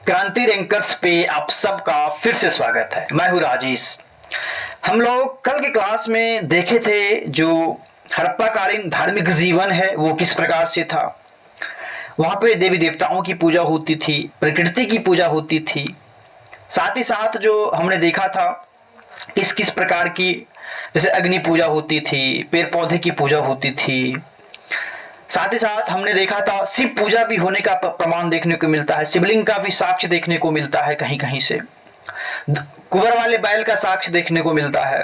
क्रांति रैंकर्स पे आप सबका फिर से स्वागत है। मैं हूं राजेश। हम लोग कल के क्लास में देखे थे जो हड़प्पाकालीन धार्मिक जीवन है वो किस प्रकार से था। वहां पे देवी देवताओं की पूजा होती थी, प्रकृति की पूजा होती थी। साथ ही साथ जो हमने देखा था किस किस प्रकार की, जैसे अग्नि पूजा होती थी, पेड़ पौधे की पूजा होती थी। साथ ही साथ हमने देखा था शिव पूजा भी होने का प्रमाण देखने को मिलता है, शिवलिंग का भी साक्ष्य देखने को मिलता है, कहीं कहीं से कुबर वाले बैल का साक्ष्य देखने को मिलता है।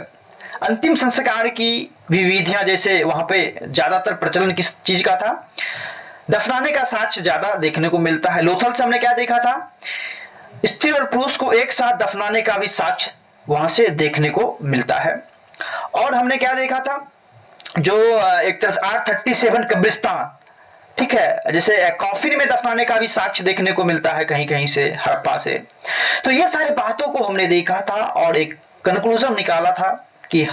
अंतिम संस्कार की विधियां, जैसे वहां पे ज्यादातर प्रचलन किस चीज का था, दफनाने का साक्ष्य ज्यादा देखने को मिलता है। लोथल से हमने क्या देखा था, स्त्री और पुरुष को एक साथ दफनाने का भी साक्ष्य वहां से देखने को मिलता है। और हमने क्या देखा था, जो एक तरह से R37 कब्रिस्तान, ठीक है, जैसे कॉफिन में दफनाने का भी साक्ष्य देखने को मिलता है कहीं कहीं से, हड़प्पा से। तो ये सारी बातों को हमने देखा था और एक कंक्लूजन निकाला था कि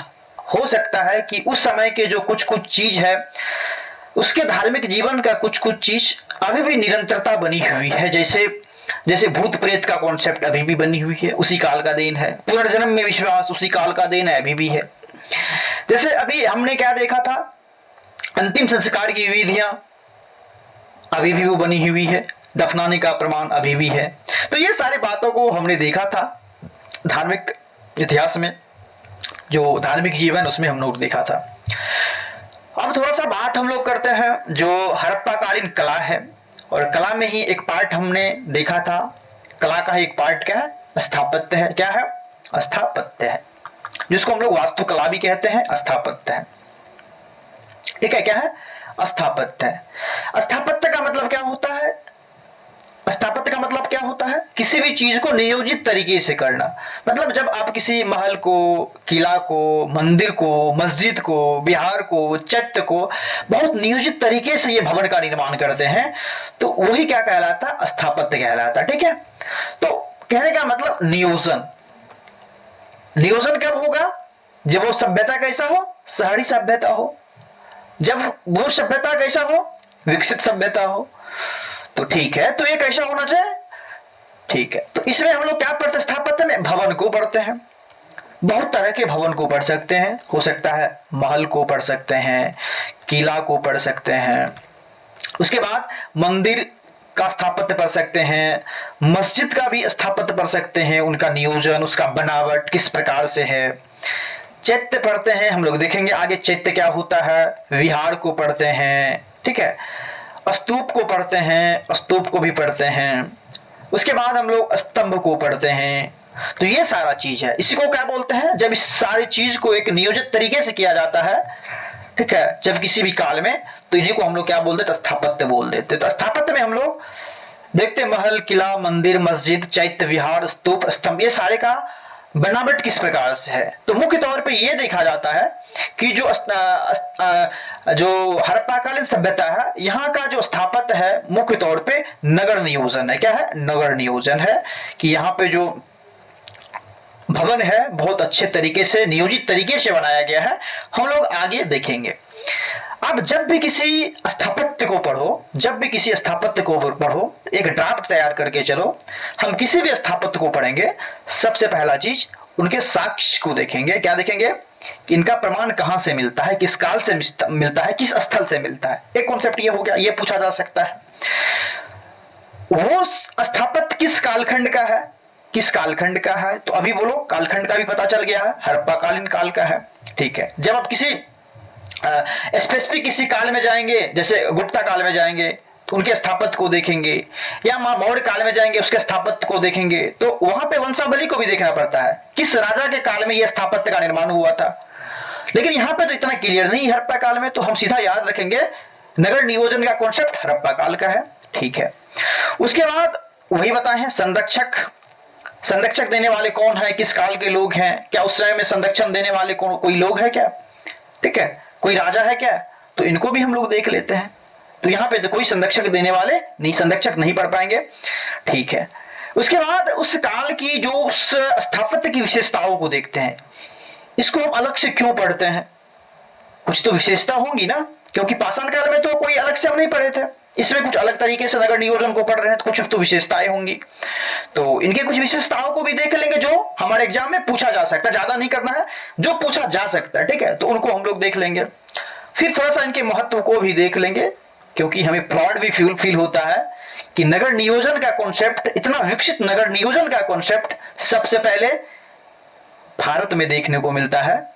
हो सकता है कि उस समय के जो कुछ कुछ चीज है उसके धार्मिक जीवन का कुछ कुछ चीज अभी भी निरंतरता बनी हुई है। जैसे जैसे भूत प्रेत का कॉन्सेप्ट अभी भी बनी हुई है, उसी काल का देन है। पुनर्जन्म में विश्वास उसी काल का देन है, अभी भी है। जैसे अभी हमने क्या देखा था, अंतिम संस्कार की विधियां अभी भी वो बनी हुई है, दफनाने का प्रमाण अभी भी है। तो ये सारी बातों को हमने देखा था धार्मिक इतिहास में, जो धार्मिक जीवन उसमें हम लोग देखा था। अब थोड़ा सा बात हम लोग करते हैं जो हड़प्पाकालीन कला है, और कला में ही एक पार्ट हमने देखा था। कला का ही एक पार्ट क्या है, स्थापत्य है। क्या है, स्थापत्य है, जिसको हम लोग वास्तुकला भी कहते हैं, स्थापत्य है। ठीक है, क्या है, स्थापत्य है। स्थापत्य का मतलब क्या होता है, स्थापत्य का मतलब क्या होता है, किसी भी चीज को नियोजित तरीके से करना। मतलब जब आप किसी महल को, किला को, मंदिर को, मस्जिद को, विहार को, चैत्य को बहुत नियोजित तरीके से ये भवन का निर्माण करते हैं, तो वही क्या कहलाता, स्थापत्य कहलाता। ठीक है, तो कहने का मतलब नियोजन। नियोजन कब होगा, जब वो सभ्यता कैसा हो, शहरी सभ्यता हो। जब वो सभ्यता कैसा हो, विकसित सभ्यता हो। तो ठीक है, तो ये कैसा होना चाहिए, ठीक है। तो इसमें हम लोग क्या पढ़ते, स्थापत्य में भवन को पढ़ते हैं। बहुत तरह के भवन को पढ़ सकते हैं, हो सकता है महल को पढ़ सकते हैं, किला को पढ़ सकते हैं, उसके बाद मंदिर का स्थापत्य पढ़ सकते हैं, मस्जिद का भी स्थापत्य पढ़ सकते हैं, उनका नियोजन, उसका बनावट किस प्रकार से है। चैत्य पढ़ते हैं हम लोग, देखेंगे आगे चैत्य क्या होता है। विहार को पढ़ते हैं, ठीक है। स्तूप को पढ़ते हैं, स्तूप को भी पढ़ते हैं। उसके बाद हम लोग स्तंभ को पढ़ते हैं। तो ये सारा चीज है, इसी को क्या बोलते हैं, जब इस सारी चीज को एक नियोजित तरीके से किया जाता है, ठीक है, जब किसी भी काल में, तो इन्हीं को हम लोग क्या बोल देते, स्थापत्य बोल देते। तो स्थापत्य में हम लोग देखते महल, किला, मंदिर, मस्जिद, चैत्य, विहार, स्तूप, स्तंभ, ये सारे का बनावट किस प्रकार से है। तो मुख्य तौर पे ये देखा जाता है कि जो हड़प्पाकालीन सभ्यता है, यहाँ का जो स्थापत्य है मुख्य तौर पे नगर नियोजन है। क्या है, नगर नियोजन है, कि यहाँ पे जो भवन है बहुत अच्छे तरीके से, नियोजित तरीके से बनाया गया है। हम लोग आगे देखेंगे। अब जब भी किसी स्थापत्य को पढ़ो, जब भी किसी स्थापत्य को पढ़ो, एक ड्राफ्ट तैयार करके चलो। हम किसी भी स्थापत्य को पढ़ेंगे, सबसे पहला चीज उनके साक्ष्य को देखेंगे। क्या देखेंगे कि इनका प्रमाण कहां से मिलता है, किस काल से मिलता है, किस स्थल से मिलता है। एक कॉन्सेप्ट ये हो गया, ये पूछा जा सकता है वो स्थापत्य किस कालखंड का है, किस कालखंड का है। तो अभी बोलो, कालखंड का भी पता चल गया है, हड़प्पाकालीन काल का है। ठीक है, जब आप किसी स्पेसिफिक किसी काल में जाएंगे, जैसे गुप्ता काल में जाएंगे तो उनके स्थापत्य को देखेंगे, या मौर्य काल में जाएंगे उसके स्थापत्य को देखेंगे, तो वहां पे वंशावली को भी देखना पड़ता है, किस राजा के काल में यह स्थापत्य का निर्माण हुआ था। लेकिन यहाँ पे तो इतना क्लियर नहीं हड़प्पा काल में, तो हम सीधा याद रखेंगे नगर नियोजन का कॉन्सेप्ट हड़प्पा काल का है। ठीक है, उसके बाद वही बताए हैं संरक्षक। संरक्षक देने वाले कौन है, किस काल के लोग हैं, क्या उस समय में संरक्षण देने वाले कोई लोग है क्या, ठीक है, कोई राजा है क्या, तो इनको भी हम लोग देख लेते हैं। तो यहाँ पे तो कोई संरक्षक देने वाले नहीं, संरक्षक नहीं पढ़ पाएंगे। ठीक है, उसके बाद उस काल की जो उस स्थापत्य की विशेषताओं को देखते हैं। इसको हम अलग से क्यों पढ़ते हैं, कुछ तो विशेषता होंगी ना, क्योंकि पाषाण काल में तो कोई अलग से हम नहीं पढ़े थे, इसमें कुछ अलग तरीके से नगर नियोजन को पढ़ रहे हैं, तो कुछ तो विशेषताएं होंगी। तो इनके कुछ विशेषताओं को भी देख लेंगे जो हमारे एग्जाम में पूछा जा सकता है, ज्यादा नहीं करना है, जो पूछा जा सकता है, ठीक है, तो उनको हम लोग देख लेंगे। फिर थोड़ा सा इनके महत्व को भी देख लेंगे, क्योंकि हमें प्राउड भी फील होता है कि नगर नियोजन का कॉन्सेप्ट, इतना विकसित नगर नियोजन का कॉन्सेप्ट सबसे पहले भारत में देखने को मिलता है।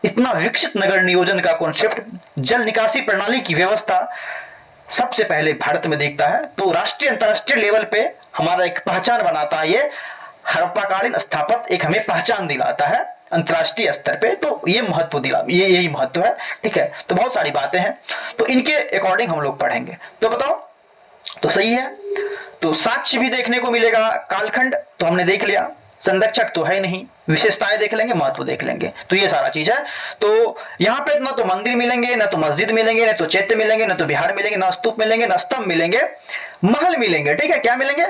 इतना विकसित नगर नियोजन का कॉन्सेप्ट, जल निकासी प्रणाली की व्यवस्था सबसे पहले भारत में देखता है। तो राष्ट्रीय अंतरराष्ट्रीय लेवल पे हमारा एक पहचान बनाता है, ये हड़प्पाकालीन स्थापत्य एक हमें पहचान दिलाता है अंतरराष्ट्रीय स्तर पे। तो ये महत्व दिला, ये यही महत्व है, ठीक है। तो बहुत सारी बातें हैं, तो इनके अकॉर्डिंग हम लोग पढ़ेंगे। तो बताओ, तो सही है। तो साक्ष्य भी देखने को मिलेगा, कालखंड तो हमने देख लिया, संरक्षक तो है नहीं, विशेषताएं देख लेंगे, महत्व देख लेंगे, तो ये सारा चीज है। तो यहाँ पे ना तो मंदिर मिलेंगे, ना तो मस्जिद मिलेंगे, ना तो चैत्य मिलेंगे, ना तो विहार मिलेंगे, ना स्तूप मिलेंगे, ना स्तंभ मिलेंगे, महल मिलेंगे, ठीक है। क्या मिलेंगे?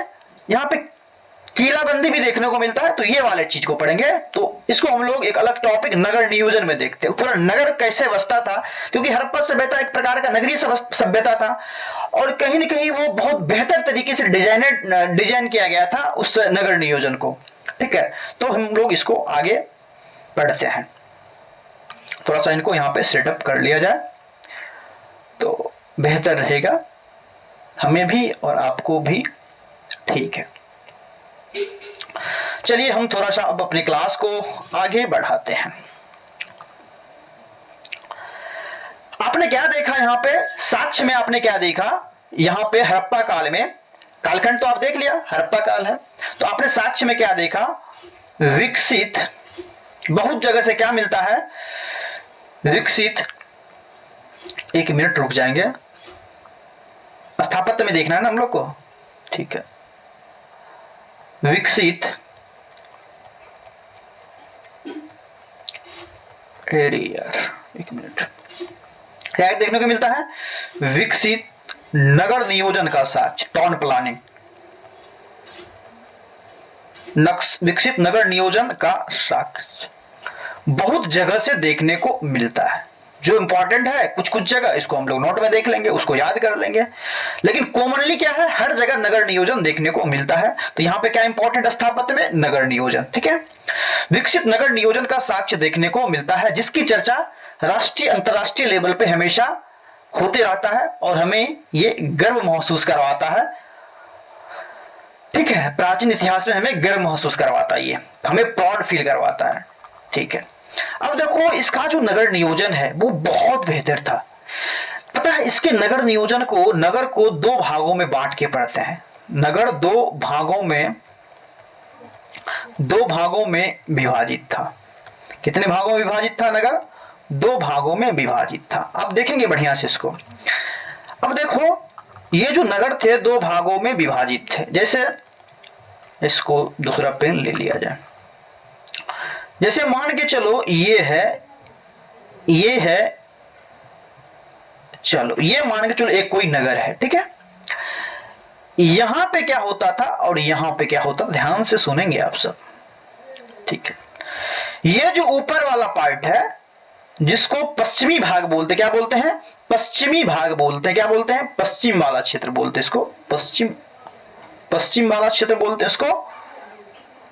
यहाँ पे किलाबंदी भी देखने को मिलता है, तो ये वाले चीज को पढ़ेंगे। तो इसको हम लोग एक अलग टॉपिक नगर नियोजन में देखते हैं, पूरा नगर कैसे बसता था, क्योंकि हड़प्पा सभ्यता एक प्रकार का नगरीय सभ्यता था और कहीं न कहीं वो बहुत बेहतर तरीके से डिजाइन किया गया था उस नगर नियोजन को, ठीक है। तो हम लोग इसको आगे पढ़ते हैं, थोड़ा सा इनको यहाँ पे सेटअप कर लिया जाए तो बेहतर रहेगा, हमें भी और आपको भी, ठीक है। चलिए हम थोड़ा सा अब अपनी क्लास को आगे बढ़ाते हैं। आपने क्या देखा यहाँ पे साक्ष्य में? आपने क्या देखा यहाँ पे? हड़प्पा काल में, कालखंड तो आप देख लिया, हड़प्पा काल है, तो आपने साक्ष्य में क्या देखा? विकसित, बहुत जगह से क्या मिलता है? विकसित, एक मिनट रुक जाएंगे, स्थापत्य में देखना है ना हम लोग को, ठीक है। विकसित यार एक मिनट, क्या देखने को मिलता है? विकसित नगर नियोजन का साक्ष्य, टाउन प्लानिंग, विकसित नगर नियोजन का साक्ष्य बहुत जगह से देखने को मिलता है। जो इंपॉर्टेंट है कुछ कुछ जगह, इसको हम लोग नोट में देख लेंगे, उसको याद कर लेंगे, लेकिन कॉमनली क्या है, हर जगह नगर नियोजन देखने को मिलता है। तो यहाँ पे क्या इंपॉर्टेंट स्थापत्य में? नगर नियोजन, ठीक है। विकसित नगर नियोजन का साक्ष्य देखने को मिलता है, जिसकी चर्चा राष्ट्रीय अंतरराष्ट्रीय लेवल पे हमेशा होते रहता है और हमें ये गर्व महसूस करवाता है, ठीक है। प्राचीन इतिहास में हमें गर्व महसूस करवाता है, ये हमें प्राउड फील करवाता है, ठीक है। अब देखो इसका जो नगर नियोजन है वो बहुत बेहतर था। पता है इसके नगर नियोजन को, नगर को दो भागों में बांट के पढ़ते हैं। नगर दो भागों में विभाजित था। कितने भागों में विभाजित था नगर? दो भागों में विभाजित था। अब देखेंगे बढ़िया से इसको। अब देखो ये जो नगर थे दो भागों में विभाजित थे। जैसे इसको दूसरा पेन ले लिया जाए, जैसे मान के चलो ये है, चलो ये मान के चलो एक कोई नगर है, ठीक है। यहां पे क्या होता था और यहां पे क्या होता, ध्यान से सुनेंगे आप सब, ठीक है। ये जो ऊपर वाला पार्ट है जिसको पश्चिमी भाग बोलते, क्या बोलते हैं? पश्चिमी भाग बोलते हैं। क्या बोलते हैं? पश्चिम वाला क्षेत्र बोलते हैं इसको, पश्चिम वाला क्षेत्र बोलते हैं इसको,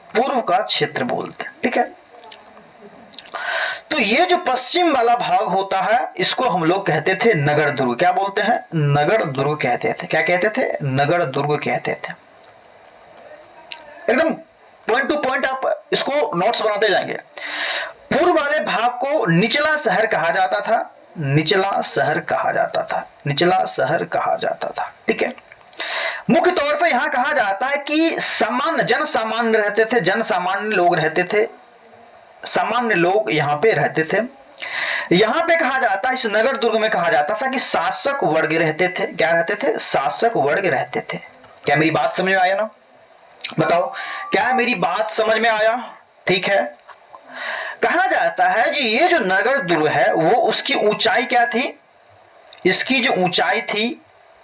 पूर्व का क्षेत्र बोलते हैं, ठीक है। तो ये जो पश्चिम वाला भाग होता है इसको हम लोग कहते थे नगर दुर्ग। क्या बोलते हैं? नगर दुर्ग कहते थे। क्या कहते थे? नगर दुर्ग कहते थे। एकदम पॉइंट टू पॉइंट आप इसको नोट्स बनाते जाएंगे। पूर्व वाले भाग को निचला शहर कहा जाता था, निचला शहर कहा जाता था, निचला शहर कहा जाता था, ठीक है। मुख्य तौर पर यहां कहा जाता है कि सामान्य जन सामान्य रहते थे, जन सामान्य लोग रहते थे, सामान्य लोग यहां पे रहते थे। यहां पे कहा जाता है, इस नगर दुर्ग में कहा जाता था कि शासक वर्ग रहते थे। क्या रहते थे? शासक वर्ग रहते थे। क्या मेरी बात समझ में आया ना? बताओ क्या मेरी बात समझ में आया? ठीक है। कहा जाता है कि ये जो नगर दुर्ग है वो उसकी ऊंचाई क्या थी, इसकी जो ऊंचाई थी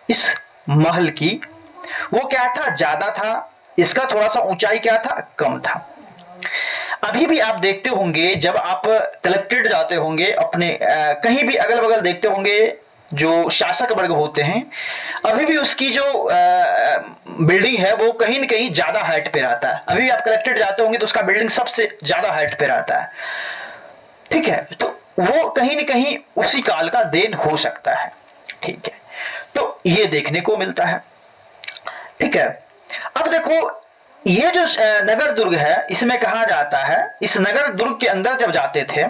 इस महल की वो क्या था? ज्यादा था। इसका थोड़ा सा ऊंचाई क्या था? कम था। अभी भी आप देखते होंगे जब आप कलेक्ट्रेट जाते होंगे, अपने कहीं भी अगल बगल देखते होंगे जो शासक वर्ग होते हैं, अभी भी उसकी जो बिल्डिंग है वो कहीं न कहीं ज्यादा हाइट पे रहता है। अभी भी आप कलेक्ट्रेट जाते होंगे तो उसका बिल्डिंग सबसे ज्यादा हाइट पे रहता है, ठीक है। तो वो कहीं न कहीं उसी काल का देन हो सकता है, ठीक है। तो ये देखने को मिलता है, ठीक है। अब देखो, ये जो नगर दुर्ग है, इसमें कहा जाता है, इस नगर दुर्ग के अंदर जब जाते थे,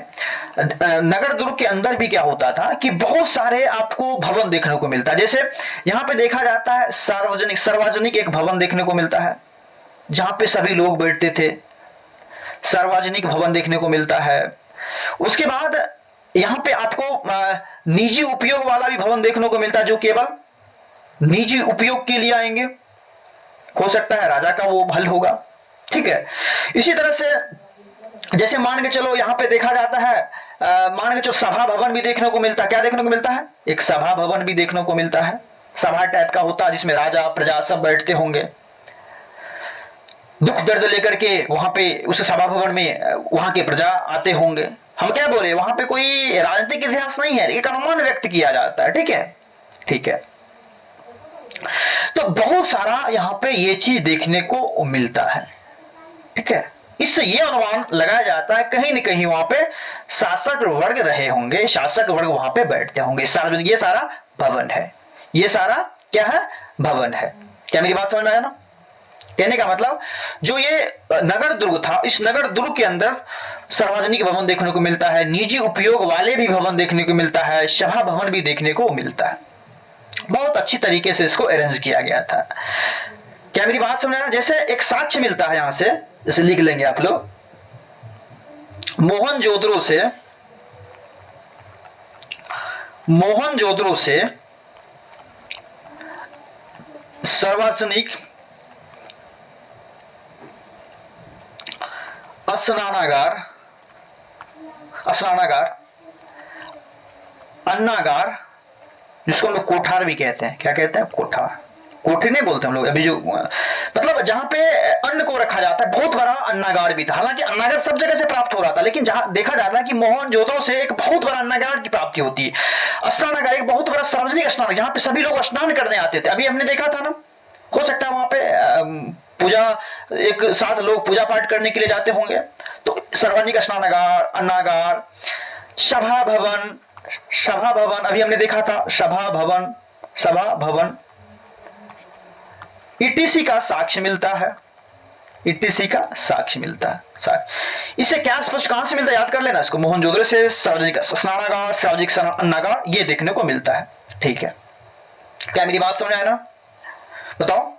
नगर दुर्ग के अंदर भी क्या होता था कि बहुत सारे आपको भवन देखने को मिलता है। जैसे यहां पे देखा जाता है सार्वजनिक एक भवन देखने को मिलता है, जहां पे सभी लोग बैठते थे, सार्वजनिक भवन देखने को मिलता है। उसके बाद यहां पे आपको निजी उपयोग वाला भी भवन देखने को मिलता है, जो केवल निजी उपयोग के लिए आएंगे, हो सकता है राजा का वो भल होगा, ठीक है। इसी तरह से जैसे मान के चलो, यहां पे देखा जाता है, मान के चलो सभा भवन भी देखने को मिलता है। क्या देखने को मिलता है? एक सभा भवन भी देखने को मिलता है, सभा टाइप का होता है, जिसमें राजा प्रजा सब बैठते होंगे, दुख दर्द लेकर के वहां पे उस सभा भवन में वहां के प्रजा आते होंगे। हम क्या बोले, वहां पे कोई राजनीतिक इतिहास नहीं है, एक अनुमान व्यक्त किया जाता है, ठीक है, ठीक है। तो बहुत सारा यहां पे ये चीज देखने को मिलता है, ठीक है। इससे ये अनुमान लगाया जाता है कहीं न कहीं वहां पे शासक वर्ग रहे होंगे, शासक वर्ग वहां पे बैठते होंगे। सार्वजनिक, ये सारा भवन है, ये सारा क्या है? भवन है। क्या मेरी बात समझ में आया ना? कहने का मतलब, जो ये नगर दुर्ग था, इस नगर दुर्ग के अंदर सार्वजनिक भवन देखने को मिलता है, निजी उपयोग वाले भी भवन देखने को मिलता है, सभा भवन भी देखने को मिलता है। बहुत अच्छी तरीके से इसको अरेंज किया गया था। क्या मेरी बात समझ आना? जैसे एक साक्ष्य मिलता है यहां से, जैसे लिख लेंगे आप लोग, मोहनजोदड़ो से सार्वजनिक स्नानागार, अन्नागार, जिसको हम लोग कोठार भी कहते हैं। क्या कहते हैं? कोठार, कोठरी नहीं बोलते हम लोग। अभी जो मतलब जहां पे अन्न को रखा जाता है, बहुत बड़ा अन्नागार भी था। हालांकि अन्नागार सब जगह से प्राप्त हो रहा था, लेकिन जहां देखा जाता है कि मोहनजोदड़ो से एक बहुत बड़ा अन्नागार की प्राप्ति होती है। स्नानागार एक बहुत बड़ा सार्वजनिक स्नान, जहां पे सभी लोग स्नान करने आते थे। अभी हमने देखा था ना, हो सकता है वहां पे पूजा, एक साथ लोग पूजा पाठ करने के लिए जाते होंगे। तो सार्वजनिक स्नानागार, अन्नागार, सभा भवन अभी हमने देखा था, सभा भवन ईटीसी का साक्ष्य मिलता है, ईटीसी का साक्ष्य मिलता है। इससे क्या स्पष्ट कहां से मिलता है? याद कर लेना इसको, मोहनजोदड़ो से सार्वजनिक स्नानागार, सार्वजनिक अन्नागार, ये देखने को मिलता है, ठीक है। क्या मेरी बात समझ आया ना? बताओ,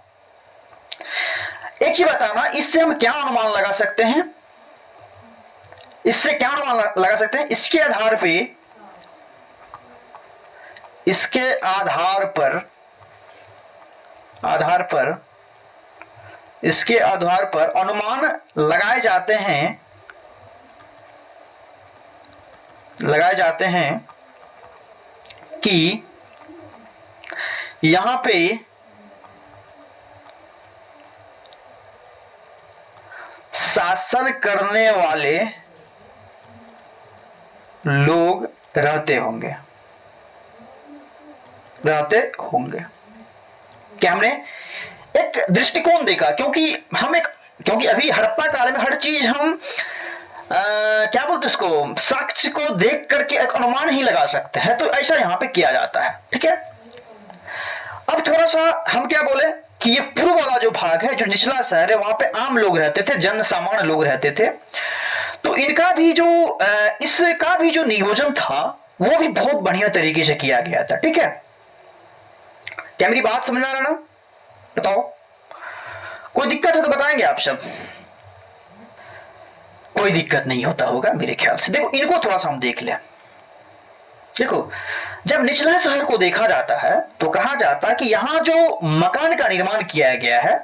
एक चीज बताना, इससे हम क्या अनुमान लगा सकते हैं? इससे क्या अनुमान लगा सकते हैं? इसके आधार पर अनुमान लगाए जाते हैं कि यहां पे शासन करने वाले लोग रहते होंगे। क्या हमने एक दृष्टिकोण देखा? क्योंकि अभी हड़प्पा काल में हर चीज हम क्या बोलते उसको, साक्ष्य को देख करके एक अनुमान ही लगा सकते हैं। तो ऐसा यहां पे किया जाता है, ठीक है। अब थोड़ा सा हम क्या बोले कि ये पूर्व वाला जो भाग है, जो निचला शहर है, वहां पे आम लोग रहते थे, जन सामान्य लोग रहते थे। तो इसका भी जो नियोजन था, वो भी बहुत बढ़िया तरीके से किया गया था, ठीक है। क्या मेरी बात समझ में आ रहा ना? बताओ, कोई दिक्कत है तो बताएंगे आप सब। कोई दिक्कत नहीं होता होगा मेरे ख्याल से। देखो, इनको थोड़ा सा हम देख लें। देखो, जब निचला शहर को देखा जाता है तो कहा जाता है कि यहां जो मकान का निर्माण किया गया है,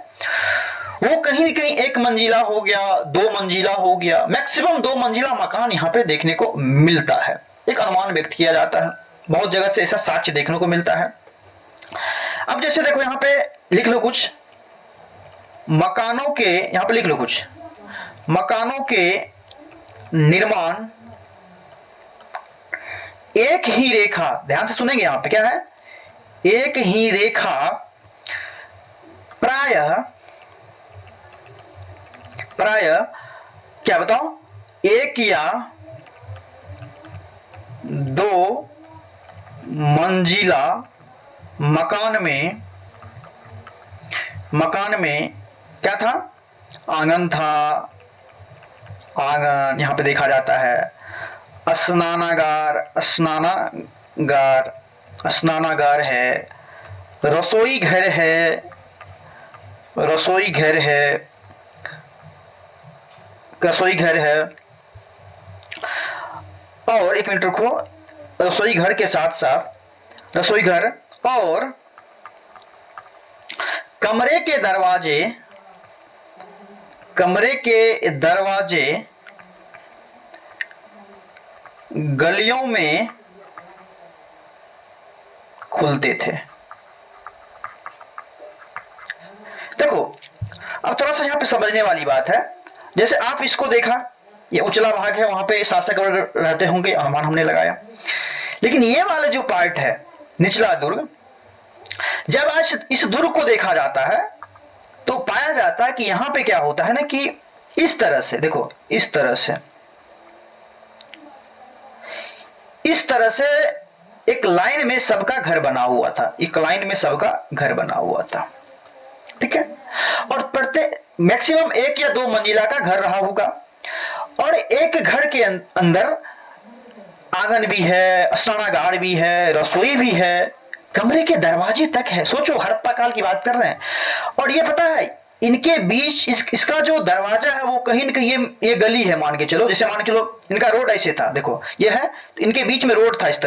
वो कहीं न कहीं एक मंजिला हो गया, 2 मंजिला हो गया, मैक्सिमम 2 मंजिला मकान यहां पे देखने को मिलता है। एक अनुमान व्यक्त किया जाता है, बहुत जगह से ऐसा साक्ष्य देखने को मिलता है। अब जैसे देखो, यहां पे लिख लो कुछ मकानों के, यहां पे लिख लो कुछ मकानों के निर्माण एक ही रेखा, ध्यान से सुनेंगे यहां पे क्या है, एक ही रेखा प्रायः प्रायः क्या बताओ, एक या दो मंजिला मकान में क्या था, आंगन था, आंगन यहां पे देखा जाता है, स्नानागार है, रसोई घर है, रसोई घर है, और एक मिनट रुको, रसोई घर के साथ साथ रसोई घर और कमरे के दरवाजे गलियों में खुलते थे। देखो अब थोड़ा सा यहां पे समझने वाली बात है, जैसे आप इसको देखा, ये उचला भाग है, वहां पे शासक वर्ग रहते होंगे, अनुमान हमने लगाया, लेकिन ये वाला जो पार्ट है निचला दुर्ग, जब आज इस दुर्ग को देखा जाता है तो पाया जाता है कि यहां पे क्या होता है ना, कि इस तरह से देखो, इस तरह से एक लाइन में सबका घर बना हुआ था, एक लाइन में सबका घर बना हुआ था, ठीक है, और प्रत्येक मैक्सिमम एक या दो मंजिला का घर रहा होगा, और एक घर के अंदर आंगन भी है, स्नानागार भी है, रसोई भी है, कमरे के दरवाजे तक है। सोचो हड़प्पा काल की बात कर रहे हैं, और ये पता है इनके बीच इसका जो दरवाजा है वो कहीं न कहीं ये गली है, मान के चलो, जैसे मान के चलो इनका रोड ऐसे था, देखो ये है, तो इनके बीच में रोड था, इस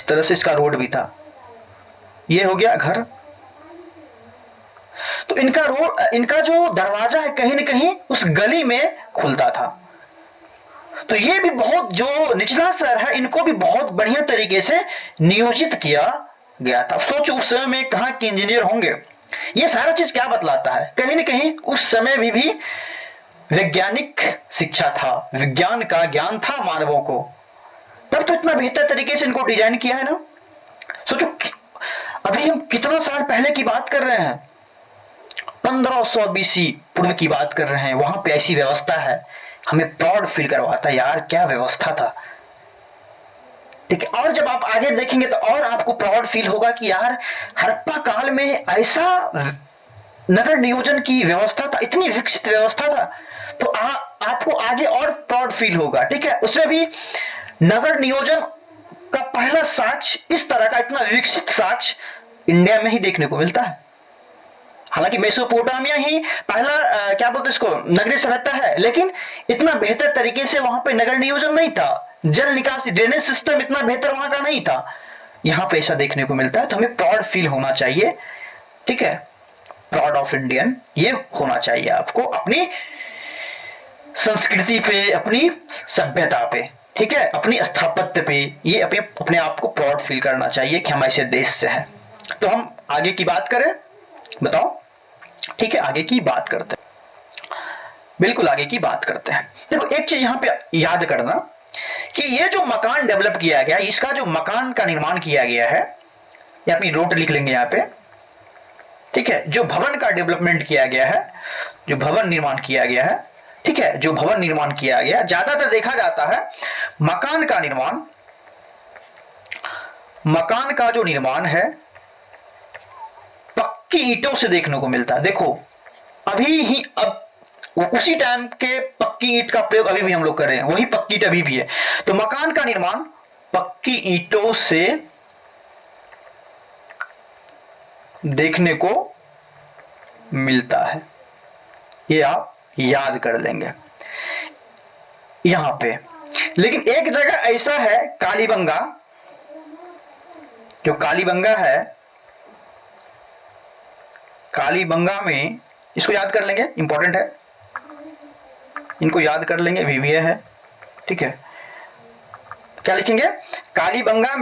तरह से इसका रोड भी था, ये हो गया घर। तो इनका जो दरवाजा है कहीं न कहीं उस गली में खुलता था। तो ये भी बहुत, जो निचला स्तर है इनको भी बहुत बढ़िया तरीके से नियोजित किया गया था। अब सोचो उस समय में कहां के इंजीनियर होंगे, ये सारा चीज क्या बतलाता है, कहीं न कहीं उस समय भी वैज्ञानिक शिक्षा था, विज्ञान का ज्ञान था मानवों को, तब तो इतना बेहतर तरीके से इनको डिजाइन किया है ना। सोचो अभी हम कितना साल पहले की बात कर रहे हैं, 1500 बीसी पूर्व की बात कर रहे हैं, वहां पे ऐसी व्यवस्था है, हमें प्राउड फील करवाता है, यार क्या व्यवस्था था, ठीक है। और जब आप आगे देखेंगे तो और आपको प्राउड फील होगा कि यार हड़प्पा काल में ऐसा नगर नियोजन की व्यवस्था था, इतनी विकसित व्यवस्था था, तो आपको आगे और प्राउड फील होगा, ठीक है। उसमें भी नगर नियोजन का पहला साक्ष्य, इस तरह का इतना विकसित साक्ष्य इंडिया में ही देखने को मिलता है। हालांकि मेसोपोटामिया ही पहला क्या बोलते इसको, नगरीय सभ्यता है, लेकिन इतना बेहतर तरीके से वहां पे नगर नियोजन नहीं था, जल निकासी ड्रेनेज सिस्टम इतना बेहतर वहां का नहीं था, यहां पे ऐसा देखने को मिलता है। तो हमें प्राउड फील होना चाहिए, ठीक है, प्राउड ऑफ इंडियन ये होना चाहिए आपको, अपनी संस्कृति पे, अपनी सभ्यता पे, ठीक है, अपनी स्थापत्य पे, ये अपने आप को प्राउड फील करना चाहिए कि हम ऐसे देश से हैं। तो हम आगे की बात करें, बताओ, ठीक है, आगे की बात करते हैं, बिल्कुल आगे की बात करते हैं। देखो एक चीज यहां पे याद करना कि ये जो मकान डेवलप किया गया, इसका जो मकान का निर्माण किया गया है, ये अपनी नोट लिख लेंगे यहां पे, ठीक है, जो भवन का डेवलपमेंट किया गया है, जो भवन निर्माण किया गया है, ठीक है, जो भवन निर्माण किया गया, ज्यादातर देखा जाता है मकान का जो निर्माण है पक्की ईंटों से देखने को मिलता है। देखो अभी ही, अब उसी टाइम के पक्की ईंट का प्रयोग अभी भी हम लोग कर रहे हैं, वही पक्की ईंट अभी भी है। तो मकान का निर्माण पक्की ईंटों से देखने को मिलता है, ये आप याद कर लेंगे यहां पे। लेकिन एक जगह ऐसा है, कालीबंगा, जो कालीबंगा है, कालीबंगा में, इसको याद कर लेंगे, इंपॉर्टेंट है, इनको याद कर लेंगे, VVA है, ठीक है। क्या लिखेंगे, कालीबंगा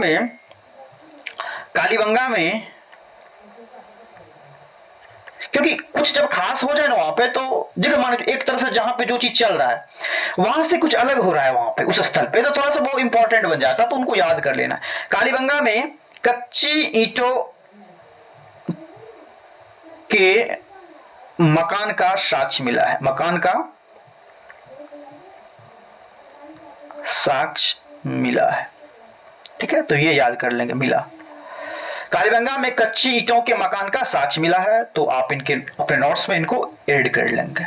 क्योंकि कुछ जब खास हो जाए ना वहां पे, तो जगह मान एक तरह से जहां पे जो चीज चल रहा है वहां से कुछ अलग हो रहा है वहां पे उस स्थल पे, तो थोड़ा सा वो इंपॉर्टेंट बन जाता है, तो उनको याद कर लेना। कालीबंगा में कच्ची ईंटों के मकान का साक्ष्य मिला है, मकान का साक्ष्य मिला है। ठीक है, तो ये याद कर लेंगे, मिला। कालीबंगा में कच्ची ईंटों के मकान का साक्ष्य मिला है, तो आप इनके अपने नोट्स में इनको ऐड कर लेंगे।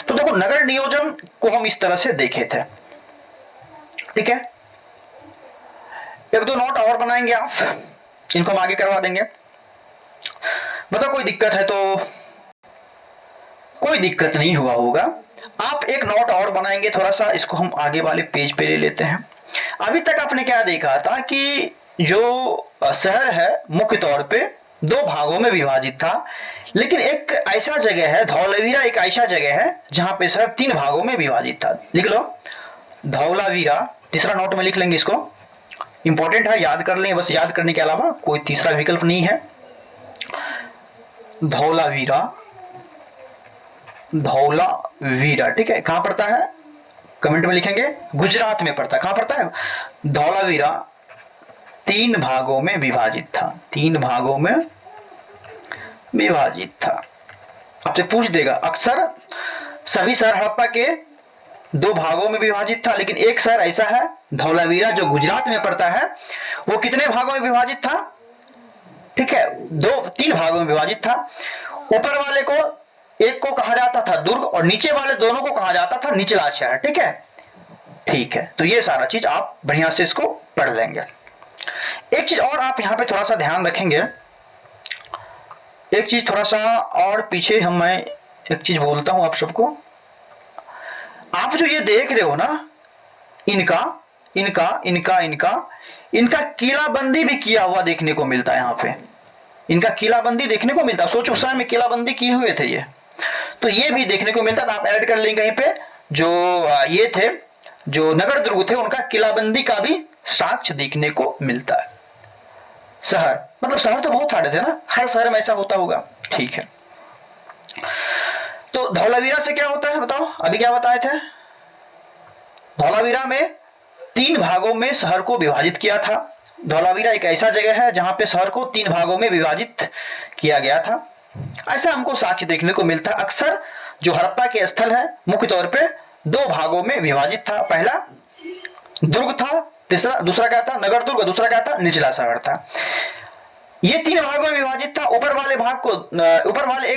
तो देखो नगर नियोजन को हम इस तरह से देखे थे। ठीक है, एक दो नोट और बनाएंगे आप, इनको हम आगे करवा देंगे। बताओ कोई दिक्कत है तो? कोई दिक्कत नहीं हुआ होगा। आप एक नोट और बनाएंगे थोड़ा सा, इसको हम आगे वाले पेज पे ले लेते हैं। अभी तक आपने क्या देखा था कि जो शहर है मुख्य तौर पे दो भागों में विभाजित था, लेकिन एक ऐसा जगह है धौलावीरा, एक ऐसा जगह है जहां पे शहर तीन भागों में विभाजित था। लिख लो धौलावीरा, तीसरा नोट में लिख लेंगे, इसको इंपॉर्टेंट है, याद कर लेंगे, बस याद करने के अलावा कोई तीसरा विकल्प नहीं है। धौलावीरा, धौलावीरा, ठीक है, कहां पड़ता है कमेंट में लिखेंगे, गुजरात में पड़ता है। कहां पड़ता है? धौलावीरा तीन भागों में विभाजित था, तीन भागों में विभाजित था। आपसे पूछ देगा, अक्सर सभी शहर हड़प्पा के दो भागों में विभाजित था, लेकिन एक शहर ऐसा है धौलावीरा जो गुजरात में पड़ता है, वो कितने भागों में विभाजित था? ठीक है, तीन भागों में विभाजित था। ऊपर वाले को एक को कहा जाता था दुर्ग और नीचे वाले दोनों को कहा जाता था निचला शहर। ठीक है, ठीक है, तो ये सारा चीज आप बढ़िया से इसको पढ़ लेंगे। एक चीज और आप यहां पे थोड़ा सा ध्यान रखेंगे, एक चीज थोड़ा सा और पीछे मैं एक चीज बोलता हूं आप सबको। आप जो ये देख रहे हो ना, इनका इनका इनका इनका इनका किलाबंदी भी किया हुआ देखने को मिलता है। यहाँ पे इनका किलाबंदी देखने को मिलता है। सोचो उस समय में किलाबंदी किए हुए थे ये, तो ये भी देखने को मिलता था। आप ऐड कर लेंगे कहीं पे, जो ये थे जो नगर दुर्ग थे उनका किलाबंदी का भी साक्ष्य देखने को मिलता है। शहर मतलब शहर तो बहुत सारे थे ना, हर शहर में ऐसा होता होगा। ठीक है, तो धौलावीरा से क्या होता है बताओ, अभी क्या बताए थे? धौलावीरा में तीन भागों में शहर को विभाजित किया था। धौलावीरा एक ऐसा जगह है जहां पे शहर को तीन भागों में विभाजित किया गया था, ऐसा हमको साक्ष्य देखने को मिलता है। अक्सर जो हड़प्पा के स्थल है मुख्य तौर पे दो भागों में विभाजित था। पहला दुर्ग था, दूसरा क्या था? नगर दुर्ग, दूसरा क्या था? निचला शहर था। ये तीन भागों में विभाजित था। ऊपर वाले एक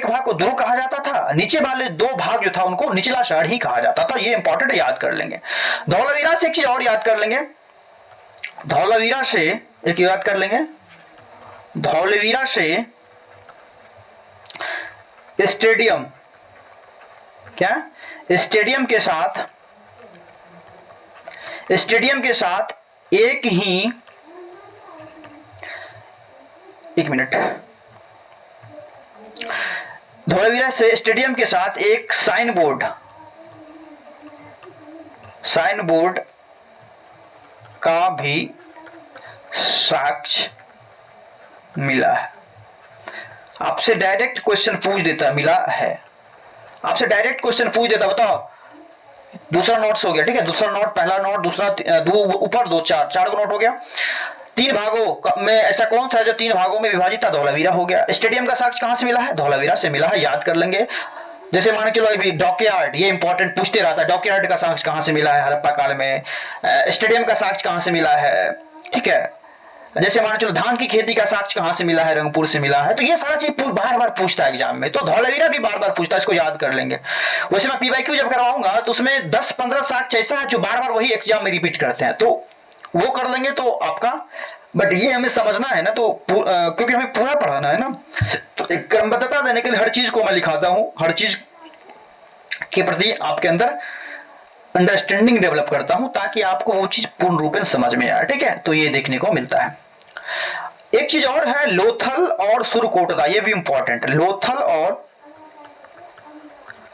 भाग को दुर्ग कहा जाता था, नीचे वाले दो भाग जो था उनको निचला शहर ही कहा जाता था। ये इंपॉर्टेंट याद कर लेंगे। धौलावीरा से एक चीज और याद कर लेंगे, धौलावीरा से एक याद कर लेंगे, धौलावीरा से स्टेडियम, क्या स्टेडियम के साथ एक ही, एक मिनट, धौलावीरा से स्टेडियम के साथ एक साइन बोर्ड का भी साक्ष्य मिला है। आपसे डायरेक्ट क्वेश्चन पूछ देता, मिला है, आपसे डायरेक्ट क्वेश्चन पूछ देता, बताओ दूसरा नोट्स हो गया। ठीक है, दूसरा नोट, पहला नोट, दूसरा ऊपर दो, चार नोट हो गया। तीन भागों में ऐसा कौन सा है जो तीन भागों में विभाजित था? धौलावीरा हो गया। स्टेडियम का साक्ष्य कहां से मिला है? धौलावीरा से मिला है, याद कर लेंगे। जैसे मान के चलो अभी डॉकयार्ड, ये इंपॉर्टेंट पूछते रहता है, डॉकयार्ड का साक्ष्य कहां से मिला है हड़प्पा काल में, स्टेडियम का साक्ष्य कहां से मिला है। ठीक है, जैसे मान चलो धान की खेती का साक्ष्य कहां से मिला है? रंगपुर से मिला है। तो ये सारा चीज बार बार पूछता है एग्जाम में, तो धौलावीरा भी बार बार पूछता है, इसको याद कर लेंगे। वैसे मैं पीवाईक्यू जब करवाऊंगा तो उसमें 10-15 साक्ष्य ऐसा है जो बार बार वही एग्जाम में रिपीट करते हैं, तो वो कर लेंगे तो आपका, बट ये हमें समझना है ना, तो क्योंकि हमें पूरा पढ़ाना है ना, तो एक क्रमबद्धता देने के लिए हर चीज को मैं लिखाता हूं, हर चीज के प्रति आपके अंदर अंडरस्टैंडिंग डेवलप करता हूं ताकि आपको वो चीज पूर्ण रूप से समझ में आए। ठीक है, तो ये देखने को मिलता है। एक चीज और है, लोथल और सुरकोटदा, ये भी इंपॉर्टेंट है। लोथल और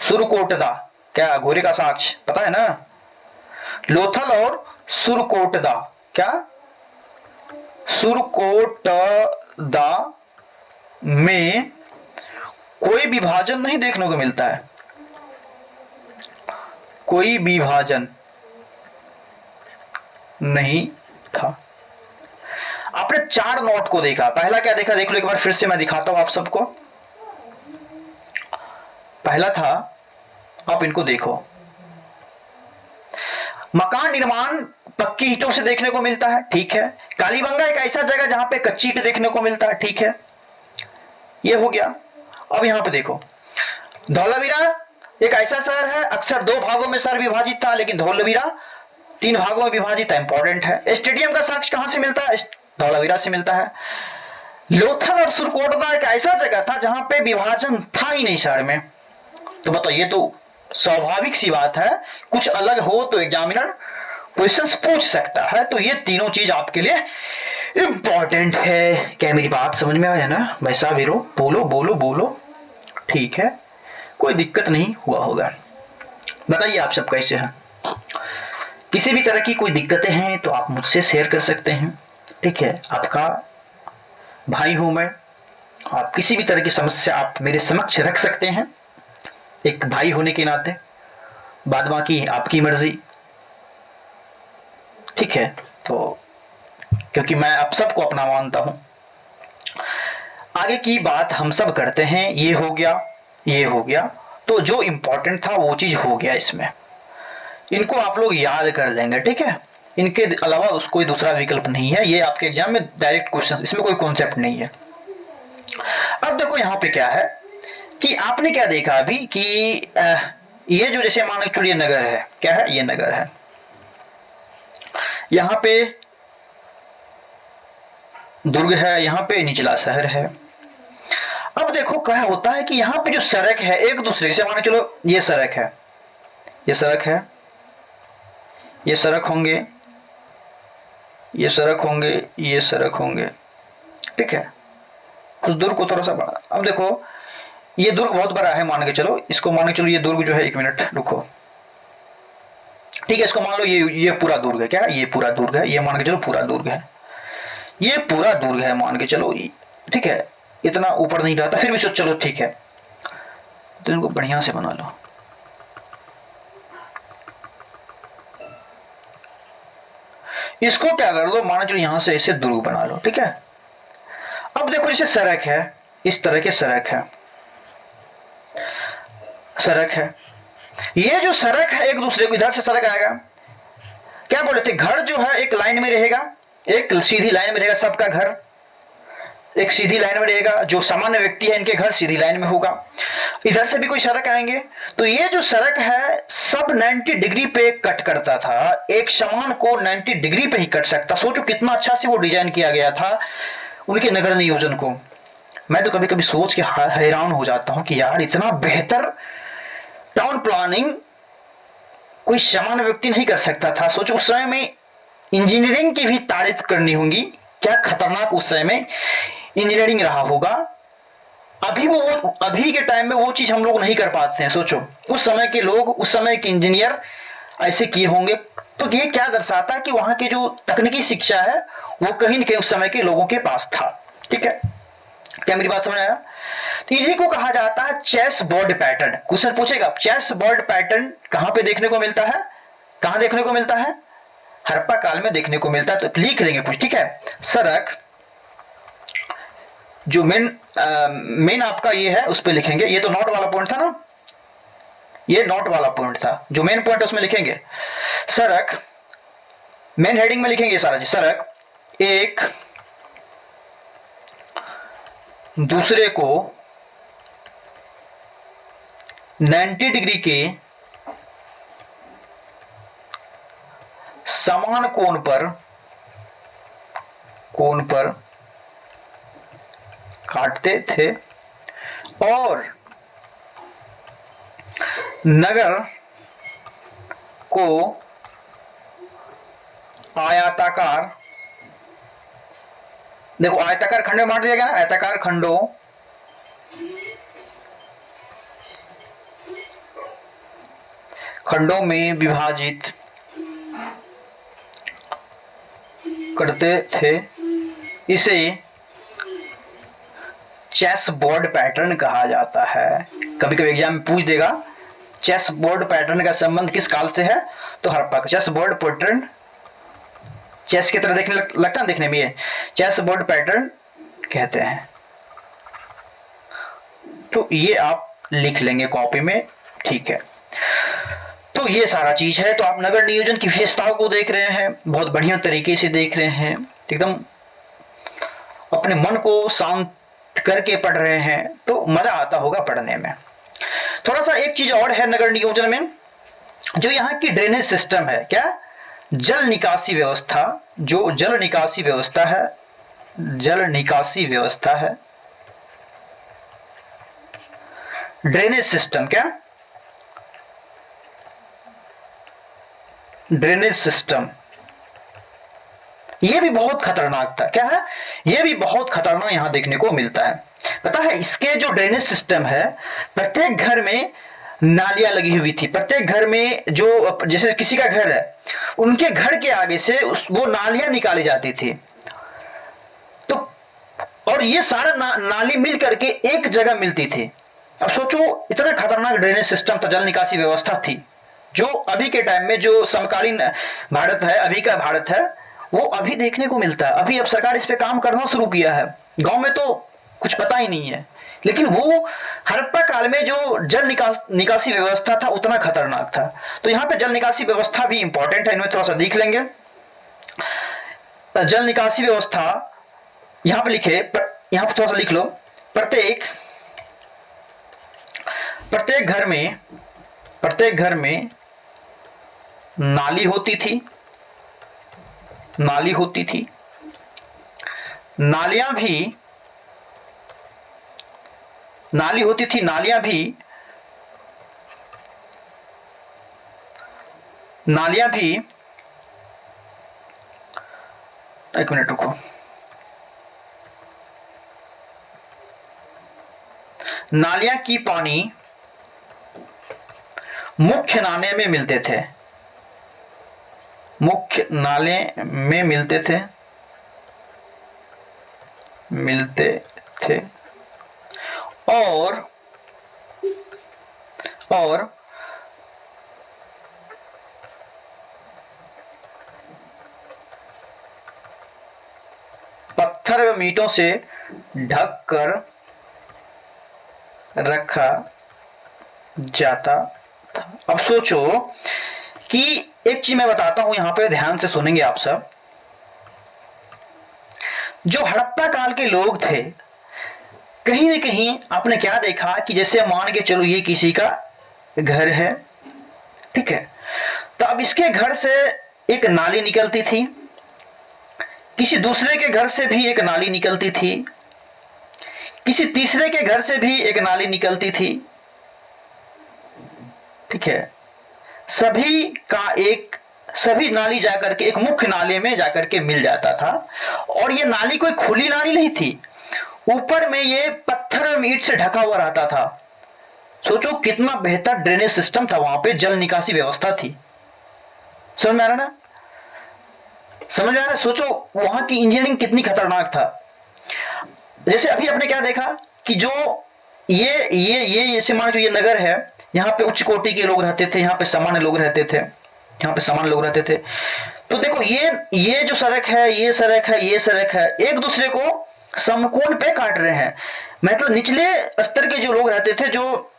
सुरकोटदा, क्या घोड़े का साक्ष्य पता है ना? लोथल और सुरकोटदा, क्या सुरकोटदा में कोई विभाजन नहीं देखने को मिलता है, कोई विभाजन नहीं था। आपने 4 नोट को देखा, पहला क्या देखा देख लो एक बार फिर से, मैं दिखाता हूं आप सबको। पहला था, आप इनको देखो, मकान निर्माण पक्की ईंटों से देखने को मिलता है, ठीक है। कालीबंगा एक ऐसा जगह जहां पे कच्ची ईंट देखने को मिलता है, ठीक है, ये हो गया। अब यहां पे देखो, धौलावीरा एक ऐसा शहर है, अक्सर 2 भागों में शहर विभाजित था, लेकिन धौलावीरा 3 भागों में विभाजित है, इंपॉर्टेंट है। स्टेडियम का साक्ष्य कहां से मिलता है? धौलावीरा से मिलता है। लोथल और सुरकोटदा एक ऐसा जगह था जहां पे विभाजन था ही नहीं शहर में। तो बताओ, ये तो स्वाभाविक सी बात है, कुछ अलग हो तो एग्जामिनर क्वेश्चंस पूछ सकता है। तो ये तीनों चीज आपके लिए इंपॉर्टेंट है। क्या मेरी बात समझ में आया ना? वैसा वीरो बोलो बोलो बोलो, ठीक है, कोई दिक्कत नहीं हुआ होगा। बताइए आप सब कैसे हैं? किसी भी तरह की कोई दिक्कतें हैं तो आप मुझसे शेयर कर सकते हैं, ठीक है। आपका भाई हूं मैं, आप किसी भी तरह की समस्या आप मेरे समक्ष रख सकते हैं, एक भाई होने के नाते। बाद बाकी आपकी मर्जी, ठीक है। तो क्योंकि मैं आप सबको अपना मानता हूं। आगे की बात हम सब करते हैं। ये हो गया, ये हो गया, तो जो इंपॉर्टेंट था वो चीज हो गया इसमें। इनको आप लोग याद कर लेंगे, ठीक है। इनके अलावा कोई दूसरा विकल्प नहीं है, ये आपके एग्जाम में डायरेक्ट क्वेश्चन, इसमें कोई कॉन्सेप्ट नहीं है। अब देखो यहाँ पे क्या है कि आपने क्या देखा अभी कि ये जो जैसे मान लो ये नगर है, क्या है, ये नगर है, यहां पे दुर्ग है, यहां पे निचला शहर है। अब देखो क्या होता है कि यहां पे जो सड़क है एक दूसरे से, मान लो चलो ये सड़क है, ये सड़क है, ये सड़क होंगे, ये सड़क होंगे, ये सड़क होंगे, ठीक है। उस दुर्ग को थोड़ा सा बड़ा, अब देखो ये दुर्ग बहुत बड़ा है, मान के चलो इसको, मान के चलो ये दुर्ग जो है, 1 मिनट रुको, ठीक है, इसको मान लो ये पूरा दुर्ग है, क्या ये पूरा दुर्ग है, ये मान के चलो पूरा दुर्ग है, ये पूरा दुर्ग है मान के चलो, ठीक है। इतना ऊपर नहीं रहता फिर भी सोच, चलो ठीक है, तो इनको बढ़िया से बना लो। इसको क्या कर दो, मान चलो यहां से ऐसे दुर्ग बना लो, ठीक है। अब देखो जैसे सड़क है, इस तरह के सड़क है, सड़क है, ये जो सड़क है एक दूसरे को, इधर से सड़क आएगा, क्या बोले थे, घर जो है एक लाइन में रहेगा, एक सीधी लाइन में रहेगा, सबका घर एक सीधी लाइन में रहेगा, जो सामान्य व्यक्ति है इनके घर सीधी लाइन में होगा। इधर से भी कोई सड़क आएंगे, तो ये जो सड़क है सब 90 डिग्री पे कट करता था, एक समान को 90 डिग्री पे ही कट सकता। सोचो कितना अच्छा से वो डिजाइन किया गया था उनके नगर नियोजन को। मैं तो कभी कभी सोच के हैरान हो जाता हूं कि यार इतना बेहतर टाउन प्लानिंग कोई सामान्य व्यक्ति नहीं कर सकता था। सोचो उस समय में इंजीनियरिंग की भी तारीफ करनी होगी, क्या खतरनाक उस समय में इंजीनियरिंग रहा होगा। अभी के टाइम में वो चीज हम लोग नहीं कर पाते हैं। सोचो उस समय के लोग, उस समय के इंजीनियर ऐसे किए होंगे, तो ये क्या दर्शाता है कि वहां की जो तकनीकी शिक्षा है वो कहीं न कहीं उस समय के लोगों के पास था, ठीक है। क्या मेरी बात समझ आया? तो इन्हीं को कहा जाता है चेस बोर्ड पैटर्न। क्वेश्चन पूछेगा चेस बोर्ड पैटर्न कहां पे देखने को मिलता है, कहां देखने को मिलता है, हड़प्पा काल में देखने को मिलता है। तो लिख लेंगे कुछ, ठीक है। सड़क जो मेन आपका ये है उस पे लिखेंगे, ये तो नोट वाला पॉइंट था ना, ये नोट वाला पॉइंट था, जो मेन पॉइंट है उसमें लिखेंगे सड़क, मेन हेडिंग में लिखेंगे सारा चीज। सड़क एक दूसरे को 90 डिग्री के समान कोण पर काटते थे और नगर को आयताकार, देखो आयताकार खंड में बांट दिया गया ना, आयताकार खंडों में विभाजित करते थे। इसे चेस बोर्ड पैटर्न कहा जाता है। कभी कभी एग्जाम में पूछ देगा चेस बोर्ड पैटर्न का संबंध किस काल से है, तो हड़प्पा का चेस बोर्ड पैटर्न, चेस की तरह देखने लगता है देखने में, ये चेस बोर्ड पैटर्न कहते हैं। तो ये आप लिख लेंगे कॉपी में, ठीक है। तो ये सारा चीज है। तो आप नगर नियोजन की विशेषताओं को देख रहे हैं, बहुत बढ़िया तरीके से देख रहे हैं, एकदम अपने मन को शांत करके पढ़ रहे हैं, तो मजा आता होगा पढ़ने में। थोड़ा सा एक चीज और है नगर नियोजन में, जो यहाँ की ड्रेनेज सिस्टम है, क्या जल निकासी व्यवस्था, जो जल निकासी व्यवस्था है, जल निकासी व्यवस्था है, ड्रेनेज सिस्टम, क्या ड्रेनेज सिस्टम, ये भी बहुत खतरनाक था। क्या है, ये भी बहुत खतरनाक यहां देखने को मिलता है। पता है इसके जो ड्रेनेज सिस्टम है, प्रत्येक घर में नालियां लगी हुई थी। प्रत्येक घर में जो जैसे किसी का घर है, उनके घर के आगे से वो नालियां निकाली जाती थी। तो और ये सारा नाली मिल करके एक जगह मिलती थी। अब सोचो इतना खतरनाक ड्रेनेज सिस्टम था, जल निकासी व्यवस्था थी, जो अभी के टाइम में जो समकालीन भारत है, अभी का भारत है, वो अभी देखने को मिलता है। अभी अब सरकार इस पे काम करना शुरू किया है। गांव में तो कुछ पता ही नहीं है, लेकिन वो हड़प्पा काल में जो जल निकासी व्यवस्था था उतना खतरनाक था। तो यहाँ पे जल निकासी व्यवस्था भी इंपॉर्टेंट है, इनमें थोड़ा सा देख लेंगे। जल निकासी व्यवस्था यहाँ पे लिखे, यहाँ पे थोड़ा सा लिख लो। प्रत्येक घर में नाली होती थी, नालियां भी एक मिनट रुको, नालियां की पानी मुख्य नाले में मिलते थे, मुख्य नाले में मिलते थे और पत्थर व ईंटों से ढक कर रखा जाता था। अब सोचो कि एक चीज मैं बताता हूं, यहां पे ध्यान से सुनेंगे आप सब। जो हड़प्पा काल के लोग थे, कहीं ना कहीं आपने क्या देखा कि जैसे मान के चलो ये किसी का घर है, ठीक है, तो अब इसके घर से एक नाली निकलती थी, किसी दूसरे के घर से भी एक नाली निकलती थी, किसी तीसरे के घर से भी एक नाली निकलती थी, ठीक है। सभी नाली जाकर के एक मुख्य नाले में जाकर के मिल जाता था। और ये नाली कोई खुली नाली नहीं थी, ऊपर में ये पत्थर और ईंट से ढका हुआ रहता था। सोचो कितना बेहतर ड्रेनेज सिस्टम था, वहां पे जल निकासी व्यवस्था थी। समझ में आ रहा ना, समझ में आ रहा। सोचो वहां की इंजीनियरिंग कितनी खतरनाक था। जैसे अभी आपने क्या देखा कि जो ये जैसे मान लो ये नगर है, यहाँ पे उच्च कोटि के लोग रहते थे, यहाँ पे सामान्य लोग रहते थे, तो देखो ये जो सड़क है, ये सड़क है, एक दूसरे को समकोण पे काट रहे हैं। मतलब निचले स्तर के जो लोग रहते थे, जो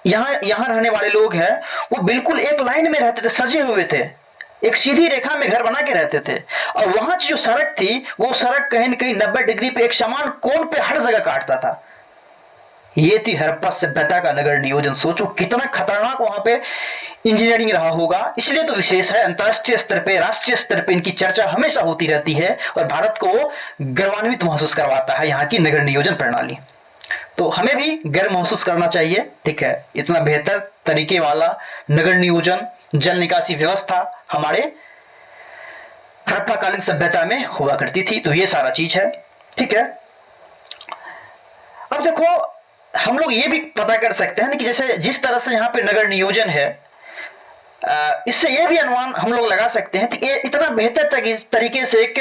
यहाँ रहने वाले लोग हैं, वो बिल्कुल एक लाइन में रहते थे, सजे हुए थे, एक सीधी रेखा में घर बना के रहते थे। और वहां जो सड़क थी, वो सड़क कहीं न कहीं 90 डिग्री पे एक समान कोण पे हर जगह काटता था। ये थी हड़प्पा सभ्यता का नगर नियोजन। सोचो कितना खतरनाक वहां पे इंजीनियरिंग रहा होगा। इसलिए तो विशेष है, अंतरराष्ट्रीय स्तर पे, राष्ट्रीय स्तर पे इनकी चर्चा हमेशा होती रहती है और भारत को गर्वान्वित महसूस करवाता है यहाँ की नगर नियोजन प्रणाली। तो हमें भी गर्व महसूस करना चाहिए, ठीक है। इतना बेहतर तरीके वाला नगर नियोजन, जल निकासी व्यवस्था हमारे हड़प्पाकालीन सभ्यता में हुआ करती थी। तो ये सारा चीज है, ठीक है। अब देखो हम लोग ये भी पता कर सकते हैं कि जैसे जिस तरह से यहाँ पे नगर नियोजन है, इससे ये भी अनुमान हम लोग लगा सकते हैं कि ये इतना बेहतर तरीके से एक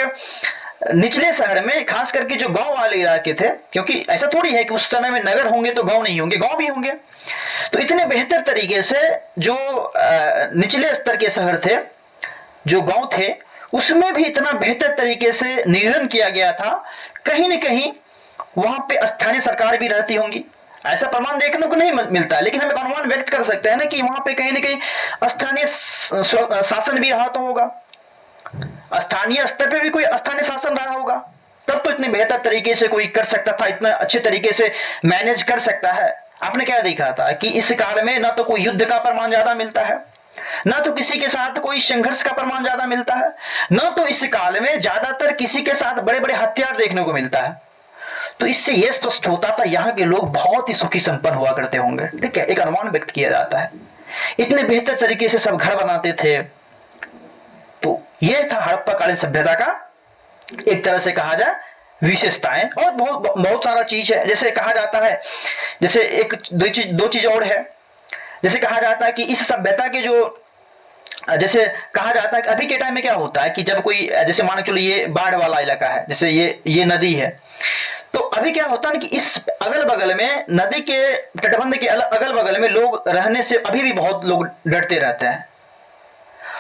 निचले शहर में, खास करके जो गांव वाले इलाके थे, क्योंकि ऐसा थोड़ी है कि उस समय में नगर होंगे तो गांव नहीं होंगे, गांव भी होंगे, तो इतने बेहतर तरीके से जो निचले स्तर के शहर थे, जो गांव थे, उसमें भी इतना बेहतर तरीके से नियोजन किया गया था। कहीं न कहीं वहां पे स्थानीय सरकार भी रहती होंगी, ऐसा प्रमाण देखने को नहीं मिलता है, लेकिन हम एक अनुमान व्यक्त कर सकते हैं ना कि वहां पे कहीं न कहीं स्थानीय शासन भी रहा तो होगा, स्थानीय स्तर पे भी कोई स्थानीय शासन रहा होगा, तब तो इतने बेहतर तरीके से कोई कर सकता था, इतना अच्छे तरीके से मैनेज कर सकता है। आपने क्या देखा था कि इस काल में ना तो कोई युद्ध का प्रमाण ज्यादा मिलता है, ना तो किसी के साथ कोई संघर्ष का प्रमाण ज्यादा मिलता है, ना तो इस काल में ज्यादातर किसी के साथ बड़े बड़े हथियार देखने को मिलता है। तो इससे यह स्पष्ट होता था यहाँ के लोग बहुत ही सुखी संपन्न हुआ करते होंगे। ठीक है, एक अनुमान व्यक्त किया जाता है, इतने बेहतर तरीके से सब घर बनाते थे। तो यह था हड़प्पा कालीन सभ्यता का एक तरह से कहा जाए विशेषताएं, और बहुत बहुत सारा चीज है। जैसे कहा जाता है, जैसे एक दो चीज और है, जैसे कहा जाता है कि इस सभ्यता के जो, जैसे कहा जाता है कि अभी के टाइम में क्या होता है कि जब कोई, जैसे मान के चलो ये बाढ़ वाला इलाका है, जैसे ये नदी है, तो अभी क्या होता है ना कि इस अगल बगल में, नदी के तटबंध के अगल बगल में लोग रहने से अभी भी बहुत लोग डरते रहते हैं,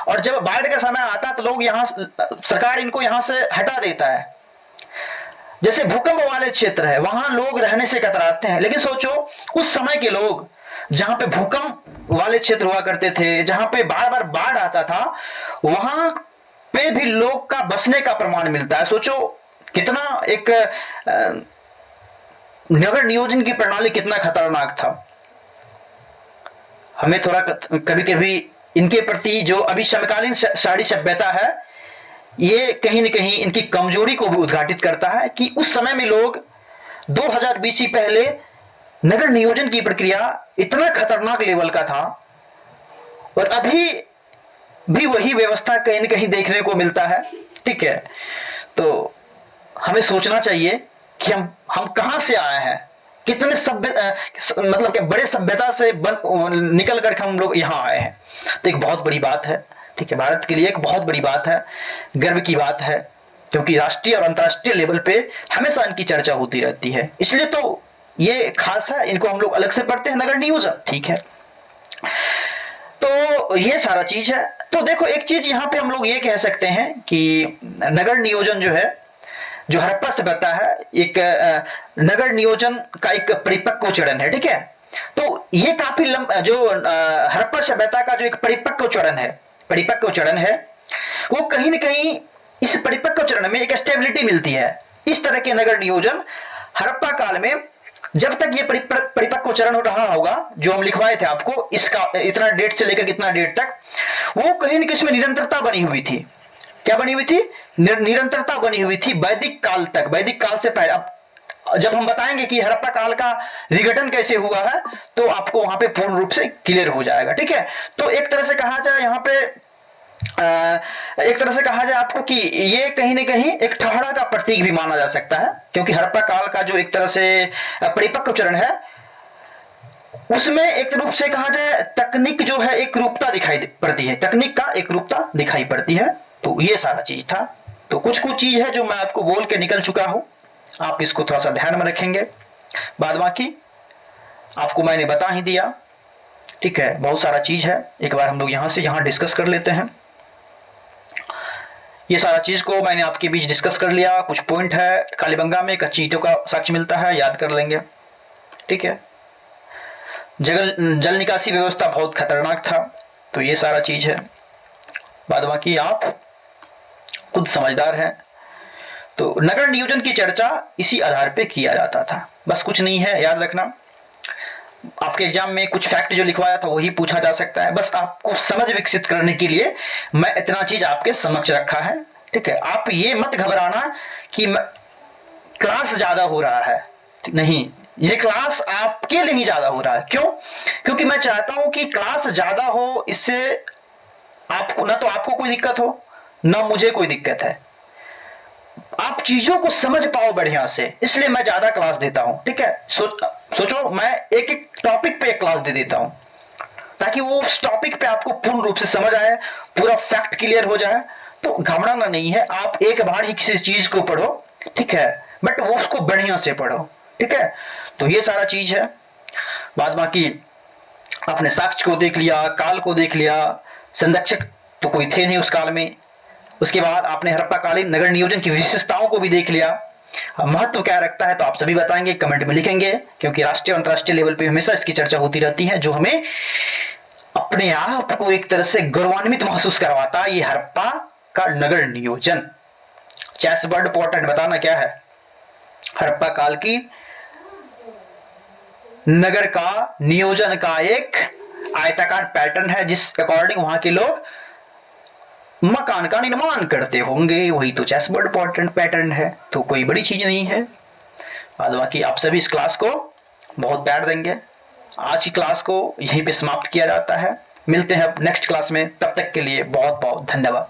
और जब बाढ़ का समय आता है तो लोग यहाँ, सरकार इनको यहाँ से हटा देता है। जैसे भूकंप वाले क्षेत्र है, वहां लोग रहने से कतराते हैं, लेकिन सोचो उस समय के लोग जहां पे भूकंप वाले क्षेत्र हुआ करते थे, जहां पे बार बार बाढ़ आता था, वहां पे भी लोग का बसने का प्रमाण मिलता है। सोचो कितना एक नगर नियोजन की प्रणाली कितना खतरनाक था। हमें थोड़ा कभी कभी इनके प्रति जो अभी समकालीन शहरी सभ्यता है, ये कहीं न कहीं इनकी कमजोरी को भी उद्घाटित करता है कि उस समय में लोग 2000 बीसी पहले नगर नियोजन की प्रक्रिया इतना खतरनाक लेवल का था, और अभी भी वही व्यवस्था कहीं न कहीं देखने को मिलता है। ठीक है, तो हमें सोचना चाहिए कि हम कहां से आए हैं, कितने सभ्य, मतलब कि बड़े सभ्यता से निकल कर हम लोग यहां आए हैं। तो एक बहुत बड़ी बात है। ठीक है, भारत के लिए एक बहुत बड़ी बात है, गर्व की बात है, क्योंकि राष्ट्रीय और अंतर्राष्ट्रीय लेवल पे हमेशा इनकी चर्चा होती रहती है, इसलिए तो ये खास है, इनको हम लोग अलग से पढ़ते हैं, नगर नियोजन। ठीक है, तो ये सारा चीज है। तो देखो एक चीज यहाँ पे हम लोग ये कह सकते हैं कि नगर नियोजन जो है, जो हड़प्पा सभ्यता है, एक नगर नियोजन का एक परिपक्व चरण है। ठीक है, तो ये काफी जो हड़प्पा सभ्यता का जो एक परिपक्व चरण है, वो कहीं न कहीं इस परिपक्व चरण में एक स्टेबिलिटी मिलती है। इस तरह के नगर नियोजन हड़प्पा काल में, जब तक ये परिपक्व चरण हो रहा होगा, जो हम लिखवाए थे आपको, इसका इतना डेट से लेकर कितना डेट तक, वो कहीं न कहीं इसमें निरंतरता बनी हुई थी। क्या बनी हुई थी? निरंतरता बनी हुई थी वैदिक काल तक, वैदिक काल से पहले। अब जब हम बताएंगे कि हड़प्पा काल का विघटन कैसे हुआ है, तो आपको वहां पे पूर्ण रूप से क्लियर हो जाएगा। ठीक है, तो एक तरह से कहा जाए यहाँ पे, एक तरह से कहा जाए आपको कि ये कहीं न कहीं एक ठहरा का प्रतीक भी माना जा सकता है, क्योंकि हड़प्पा काल का जो एक तरह से परिपक्व चरण है, उसमें एक रूप से कहा जाए तकनीक जो है एक रूपता दिखाई पड़ती है, तकनीक का एक रूपता दिखाई पड़ती है। तो ये सारा चीज था। तो कुछ चीज है जो मैं आपको बोल के निकल चुका हूं, आप इसको थोड़ा सा ध्यान में रखेंगे, बाद बाकी आपको मैंने बता ही दिया। ठीक है, बहुत सारा चीज है, एक बार हम लोग यहां से यहां डिस्कस कर लेते हैं। ये सारा चीज को मैंने आपके बीच डिस्कस कर लिया। कुछ पॉइंट है, कालीबंगा में कच्ची ईंटों का साक्ष्य मिलता है, याद कर लेंगे। ठीक है, जल निकासी व्यवस्था बहुत खतरनाक था, तो ये सारा चीज है। बाद बाकी आप खुद समझदार हैं। तो नगर नियोजन की चर्चा इसी आधार पे किया जाता था, बस कुछ नहीं है, याद रखना। आपके एग्जाम में कुछ फैक्ट जो लिखवाया था वही पूछा जा सकता है, बस आपको समझ विकसित करने के लिए मैं इतना चीज आपके समक्ष रखा है। ठीक है, आप ये मत घबराना कि क्लास ज्यादा हो रहा है, नहीं, ये क्लास आपके लिए ही ज्यादा हो रहा है। क्यों? क्योंकि मैं चाहता हूं कि क्लास ज्यादा हो, इससे आपको ना तो आपको कोई दिक्कत हो, ना मुझे कोई दिक्कत है, आप चीजों को समझ पाओ बढ़िया से, इसलिए मैं ज्यादा क्लास देता हूं। ठीक है, सोचो मैं एक एक टॉपिक पे एक क्लास दे देता हूं, ताकि वो उस टॉपिक पे आपको पूर्ण रूप से समझ आए, पूरा फैक्ट क्लियर हो जाए, तो घबराना नहीं है, आप एक बार ही किसी चीज को पढ़ो, ठीक है, बट वो उसको बढ़िया से पढ़ो, ठीक है। तो ये सारा चीज है। बाद बाकी आपने साक्ष्य को देख लिया, काल को देख लिया, संरक्षक तो कोई थे नहीं उस काल में। उसके बाद आपने हड़प्पाकालीन नगर नियोजन की विशेषताओं को भी देख लिया। महत्व क्या रखता है तो आप सभी बताएंगे, कमेंट में लिखेंगे, क्योंकि राष्ट्रीय और अंतरराष्ट्रीय लेवल पे हमेशा इसकी चर्चा होती रहती है, जो हमें अपने आप को एक तरह से गौरवान्वित महसूस करवाता है। ये हड़प्पा का नगर नियोजन। चेस वर्ड इंपॉर्टेंट बताना क्या है? हड़प्पा काल की नगर का नियोजन का एक आयताकार पैटर्न है, जिस अकॉर्डिंग वहां के लोग मकान का निर्माण करते होंगे, वही तो चेस बोर्ड इंपॉर्टेंट पैटर्न है। तो कोई बड़ी चीज नहीं है। बाद बाकी आप सभी इस क्लास को बहुत प्यार देंगे। आज की क्लास को यहीं पे समाप्त किया जाता है। मिलते हैं अब नेक्स्ट क्लास में, तब तक के लिए बहुत बहुत धन्यवाद।